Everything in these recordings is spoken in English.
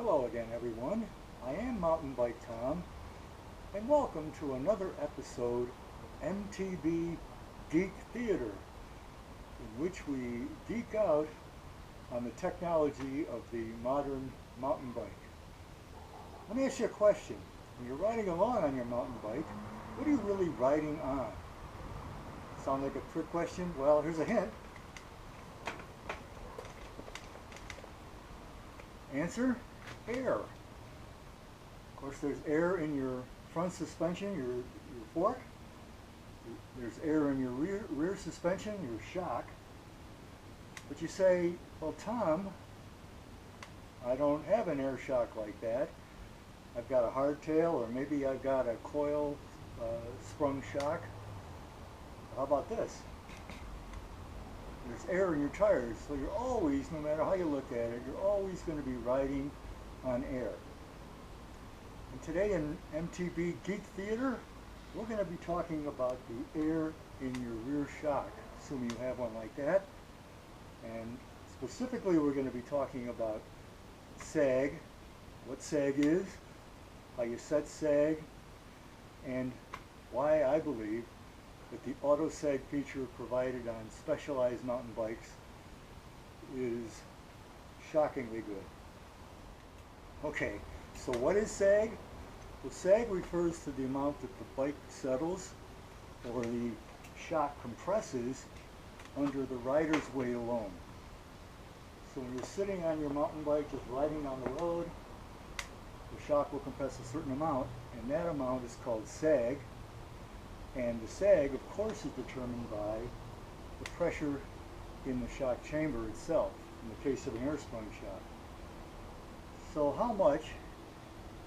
Hello again, everyone. I am Mountain Bike Tom, and welcome to another episode of MTB Geek Theater, in which we geek out on the technology of the modern mountain bike. Let me ask you a question. When you're riding along on your mountain bike, what are you really riding on? Sound like a trick question? Well, here's a hint. Answer: air. Of course, there's air in your front suspension, your fork. There's air in your rear suspension, your shock. But you say, well, Tom, I don't have an air shock like that. I've got a hardtail, or maybe I've got a coil sprung shock. How about this? There's air in your tires, so you're always, no matter how you look at it, you're always going to be riding on air. And today in MTB Geek Theater, we're going to be talking about the air in your rear shock, assuming you have one like that. And specifically, we're going to be talking about sag, what sag is, how you set sag, and why I believe that the Autosag feature provided on specialized mountain bikes is shockingly good. Okay, so what is sag? Well, sag refers to the amount that the bike settles or the shock compresses under the rider's weight alone. So when you're sitting on your mountain bike just riding on the road, the shock will compress a certain amount, and that amount is called sag. And the sag, of course, is determined by the pressure in the shock chamber itself, in the case of an air-sprung shock. So how much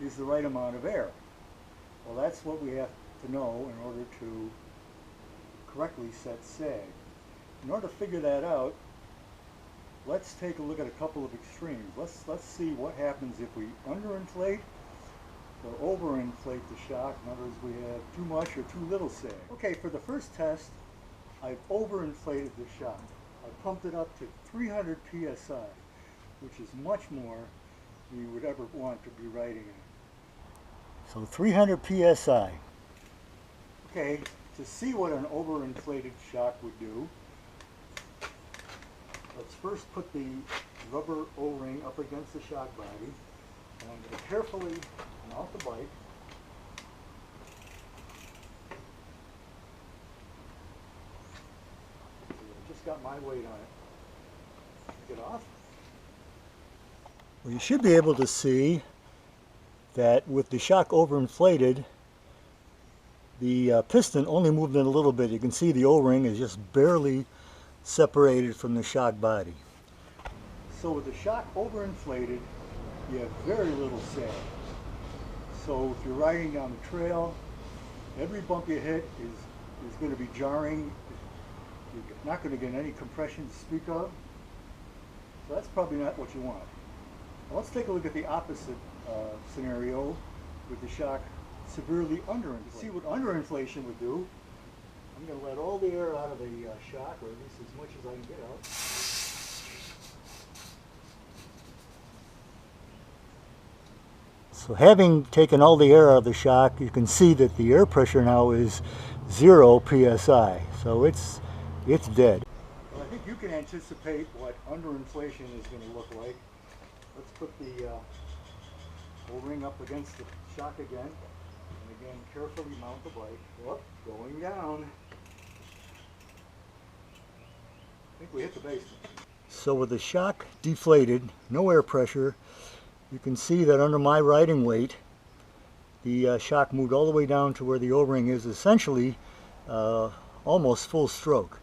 is the right amount of air? Well, that's what we have to know in order to correctly set sag. In order to figure that out, let's take a look at a couple of extremes. Let's see what happens if we underinflate or overinflate the shock. In other words, we have too much or too little sag. Okay, for the first test, I've overinflated the shock. I pumped it up to 300 psi, which is much more than you would ever want to be riding in. So 300 psi. Okay, to see what an overinflated shock would do, let's first put the rubber O-ring up against the shock body, and I'm going to carefully mount the bike. I just got my weight on it. Take it off. Well, you should be able to see that with the shock overinflated, the piston only moved in a little bit. You can see the O-ring is just barely separated from the shock body. So with the shock overinflated, you have very little sag. So if you're riding down the trail, every bump you hit is going to be jarring. You're not going to get any compression to speak of. So that's probably not what you want. Now let's take a look at the opposite scenario with the shock severely underinflated. To see what underinflation would do, I'm going to let all the air out of the shock, or at least as much as I can get out. So having taken all the air out of the shock, you can see that the air pressure now is 0 psi. So it's dead. Well, I think you can anticipate what underinflation is going to look like. Let's put the O-ring up against the shock again. And again, carefully mount the bike. Whoop, going down. I think we hit the basement. So with the shock deflated, no air pressure, you can see that under my riding weight, the shock moved all the way down to where the O-ring is, essentially almost full stroke.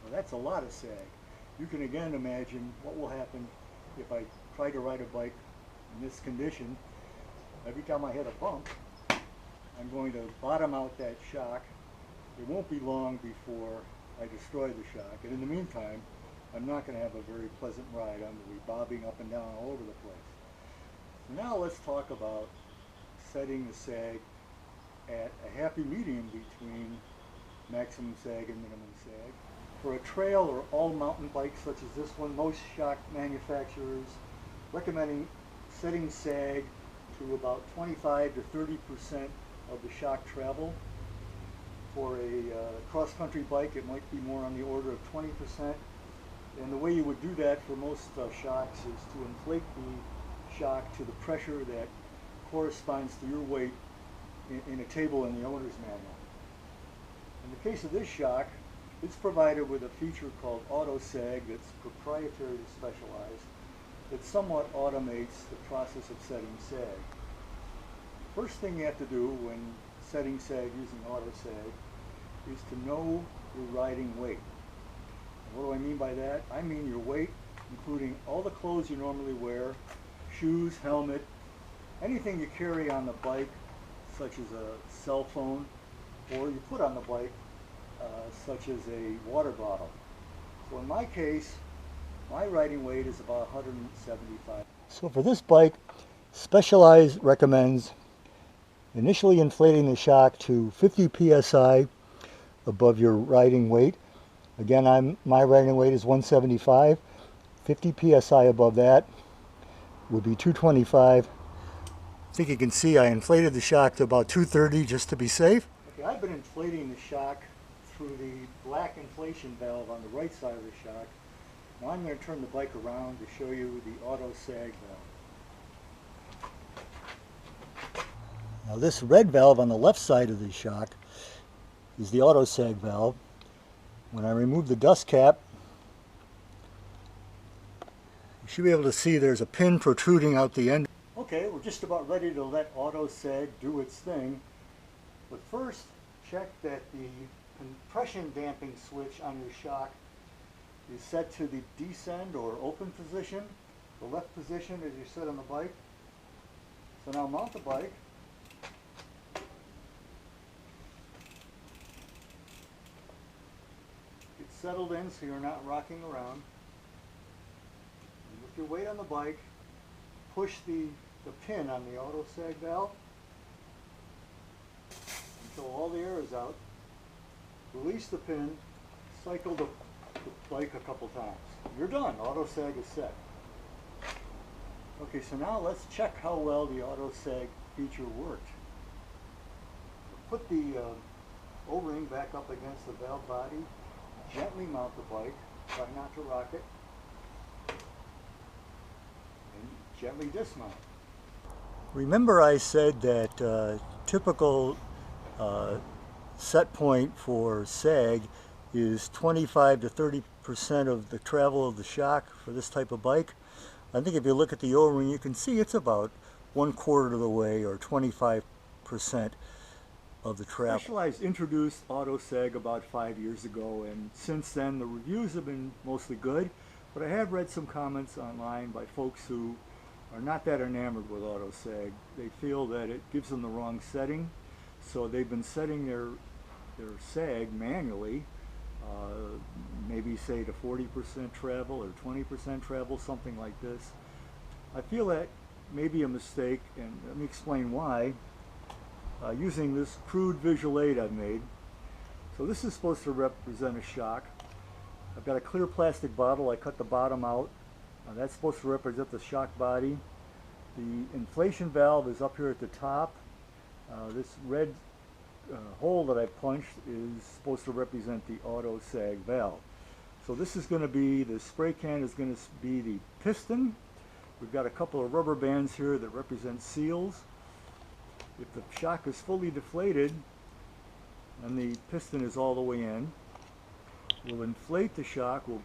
Well, that's a lot of sag. You can again imagine what will happen if I try to ride a bike in this condition. Every time I hit a bump, I'm going to bottom out that shock. It won't be long before I destroy the shock, and in the meantime, I'm not going to have a very pleasant ride. I'm going to be bobbing up and down all over the place. So now let's talk about setting the sag at a happy medium between maximum sag and minimum sag. For a trail or all mountain bike such as this one, most shock manufacturers recommend setting sag to about 25 to 30% of the shock travel. For a cross-country bike, it might be more on the order of 20%. And the way you would do that for most shocks is to inflate the shock to the pressure that corresponds to your weight in a table in the owner's manual. In the case of this shock, it's provided with a feature called Autosag that's proprietary to Specialized that somewhat automates the process of setting sag. First thing you have to do when setting sag using Autosag is to know your riding weight. And what do I mean by that? I mean your weight, including all the clothes you normally wear, shoes, helmet, anything you carry on the bike, such as a cell phone, or you put on the bike, such as a water bottle. So in my case, my riding weight is about 175. So for this bike, Specialized recommends initially inflating the shock to 50 psi above your riding weight. Again, my riding weight is 175. 50 psi above that would be 225. I think you can see I inflated the shock to about 230 just to be safe. Okay, I've been inflating the shock through the black inflation valve on the right side of the shock. Now I'm going to turn the bike around to show you the Autosag valve. Now this red valve on the left side of the shock is the Autosag valve. When I remove the dust cap, you should be able to see there's a pin protruding out the end. Okay, we're just about ready to let Autosag do its thing. But first, check that the compression damping switch on your shock is set to the descend or open position, the left position as you sit on the bike. So now mount the bike. Get settled in so you're not rocking around. And with your weight on the bike, push the pin on the Autosag valve until all the air is out. Release the pin, cycle the bike a couple times. You're done. Autosag is set. Okay, so now let's check how well the Autosag feature worked. Put the O-ring back up against the valve body. Gently mount the bike. Try not to rock it. And gently dismount. Remember I said that typical set point for sag is 25 to 30% of the travel of the shock for this type of bike. I think if you look at the O-ring, you can see it's about 1/4 of the way, or 25% of the travel. Specialized introduced Autosag about 5 years ago, and since then the reviews have been mostly good, but I have read some comments online by folks who are not that enamored with Autosag. They feel that it gives them the wrong setting, so they've been setting their sag manually, maybe say to 40% travel or 20% travel, something like this. I feel that may be a mistake, and let me explain why. Using this crude visual aid I've made. So this is supposed to represent a shock. I've got a clear plastic bottle. I cut the bottom out. That's supposed to represent the shock body. The inflation valve is up here at the top. This red hole that I've punched is supposed to represent the Autosag valve. So this is going to be, the spray can is going to be the piston. We've got a couple of rubber bands here that represent seals. If the shock is fully deflated and the piston is all the way in, we'll inflate the shock, we'll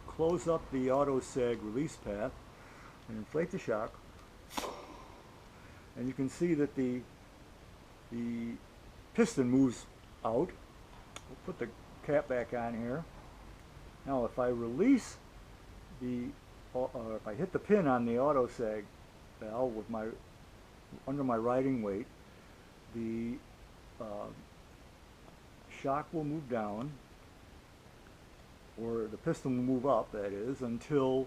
close up the Autosag release path and inflate the shock. And you can see that the piston moves out. We'll put the cap back on here. Now if I release if I hit the pin on the Autosag valve with under my riding weight, the shock will move down, or the piston will move up, that is, until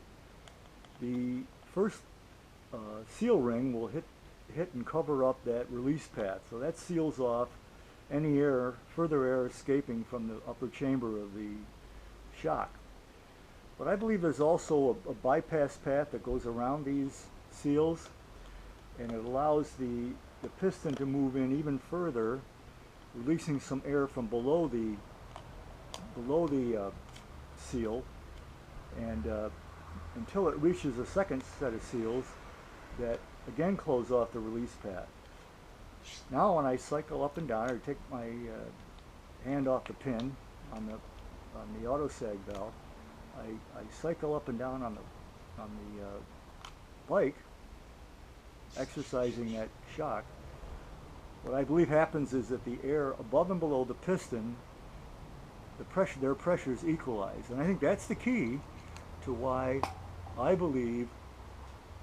the first seal ring will hit and cover up that release path. So that seals off any further air escaping from the upper chamber of the shock. But I believe there's also a bypass path that goes around these seals, and it allows the piston to move in even further, releasing some air from below the seal, and until it reaches a second set of seals that again close off the release pad. Now when I cycle up and down, or take my hand off the pin on the Autosag valve, I cycle up and down on the bike, exercising that shock. What I believe happens is that the air above and below the piston, their pressures equalize, and I think that's the key to why I believe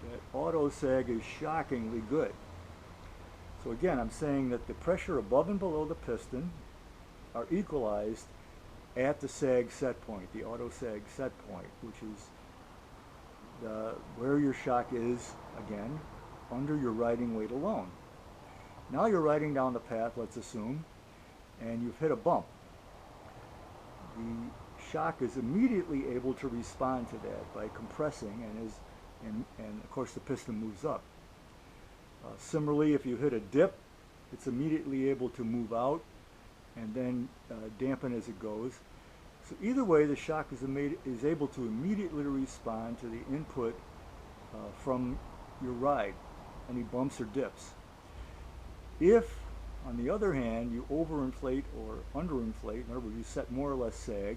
that Autosag is shockingly good. So again, I'm saying that the pressure above and below the piston are equalized at the sag set point, the Autosag set point, which is where your shock is, again, under your riding weight alone. Now you're riding down the path, let's assume, and you've hit a bump. The shock is immediately able to respond to that by compressing, and of course the piston moves up. Similarly, if you hit a dip, it's immediately able to move out and then dampen as it goes. So either way, the shock is able to immediately respond to the input from your ride, any bumps or dips. If, on the other hand, you overinflate or underinflate, in other words, you set more or less sag,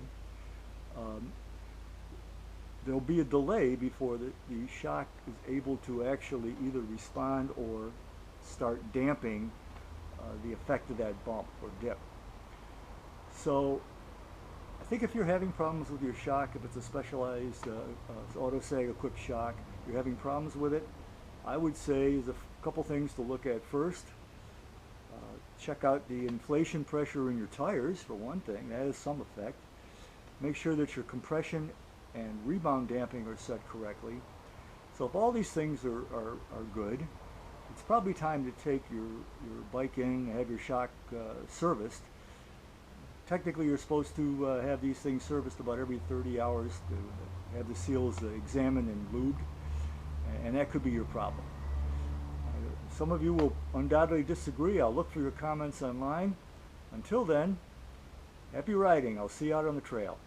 there'll be a delay before the shock is able to actually either respond or start damping the effect of that bump or dip. So I think if you're having problems with your shock, if it's a specialized Autosag equipped shock, you're having problems with it, I would say there's a couple things to look at first. Check out the inflation pressure in your tires, for one thing. That has some effect. Make sure that your compression and rebound damping are set correctly. So if all these things are good, it's probably time to take your bike in and have your shock serviced. Technically, you're supposed to have these things serviced about every 30 hours to have the seals examined and lubed, and that could be your problem. Some of you will undoubtedly disagree. I'll look for your comments online. Until then, happy riding. I'll see you out on the trail.